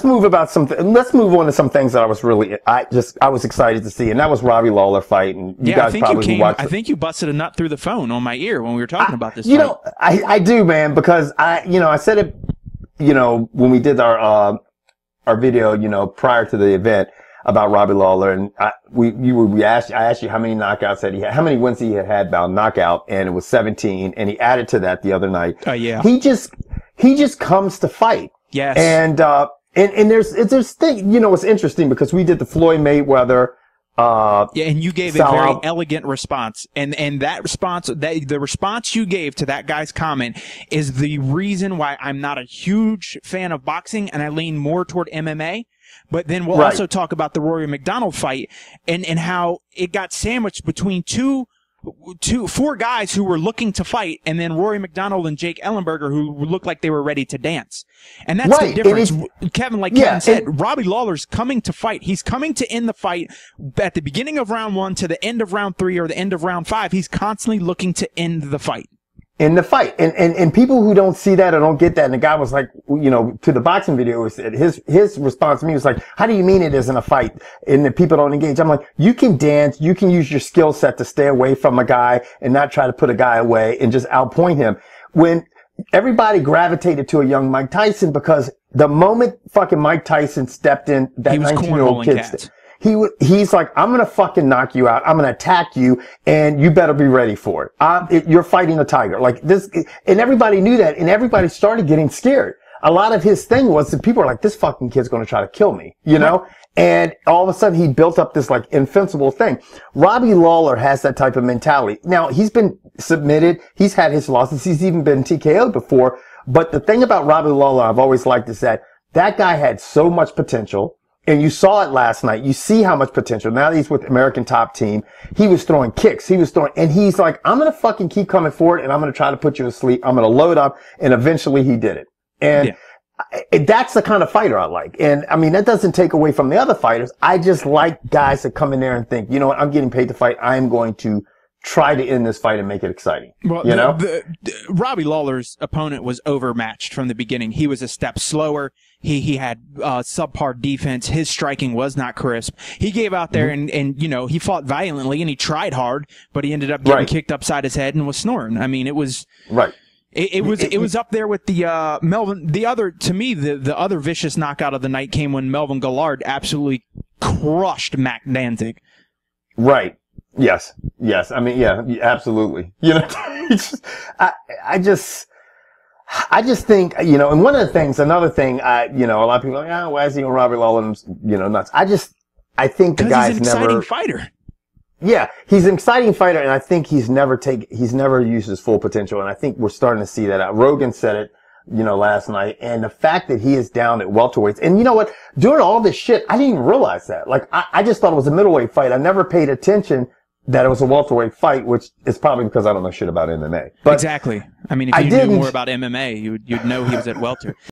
let's move on to some things that I was excited to see, and that was Robbie Lawler fight. And you guys probably watched it. I think you busted a nut through the phone on my ear when we were talking about this. You know, I do, man, because I said it, when we did our video, prior to the event about Robbie Lawler, and I asked you how many knockouts that he had, how many wins he had by knockout, and it was 17, and he added to that the other night. Yeah. He just comes to fight. Yes. And there's thing, it's interesting because we did the Floyd Mayweather, and you gave a very elegant response, and that response, the response you gave to that guy's comment is the reason why I'm not a huge fan of boxing, and I lean more toward MMA. But then we'll also talk about the Rory McDonald fight and how it got sandwiched between four guys who were looking to fight, and then Rory McDonald and Jake Ellenberger, who looked like they were ready to dance. And that's the difference. Kevin, Kevin said, Robbie Lawler's coming to fight. He's coming to end the fight at the beginning of round 1 to the end of round 3 or the end of round 5. He's constantly looking to end the fight. In the fight. And people who don't see that or don't get that, and the guy was like, to the boxing video, his response to me was like, how do you mean it isn't a fight and the people don't engage? I'm like, you can dance, you can use your skill set to stay away from a guy and not try to put a guy away and just outpoint him. When everybody gravitated to a young Mike Tyson, because the moment fucking Mike Tyson stepped in, that 19-year-old kid, he's like, I'm going to fucking knock you out. I'm going to attack you, and you better be ready for it. You're fighting a tiger. Like this, and everybody knew that, and everybody started getting scared. A lot of his thing was that people are like, this fucking kid's going to try to kill me, And all of a sudden he built up this like invincible thing. Robbie Lawler has that type of mentality. Now, he's been submitted. He's had his losses. He's even been TKO'd before. But the thing about Robbie Lawler I've always liked is that guy had so much potential. And you saw it last night. You see how much potential. Now that he's with American Top Team, he was throwing kicks. And he's like, I'm going to fucking keep coming forward, and I'm going to try to put you to sleep. I'm going to load up. And eventually he did it. And that's the kind of fighter I like. And I mean, that doesn't take away from the other fighters. I just like guys that come in there and think, you know what, I'm getting paid to fight. I am going to try to end this fight and make it exciting. Well, Robbie Lawler's opponent was overmatched from the beginning. He was a step slower. He had subpar defense. His striking was not crisp. He gave out there and he fought violently and he tried hard, but he ended up getting kicked upside his head and was snoring. I mean, it was It was up there with the Melvin. The other vicious knockout of the night came when Melvin Gillard absolutely crushed Mac Danzig. Right. Yes. I mean, yeah, absolutely. I just think, and one of the things, another thing, a lot of people are like, why is he on Robbie Lawler, nuts? I think the guy's he's an exciting fighter. Yeah, he's an exciting fighter, and I think he's never used his full potential, and I think we're starting to see that out. Rogan said it, last night, and the fact that he is down at welterweights, and you know what? During all this shit, I didn't even realize that. Like, I just thought it was a middleweight fight. I never paid attention that it was a welterweight fight, which is probably because I don't know shit about MMA. But exactly. I mean, if you knew more about MMA, you'd know he was at welter.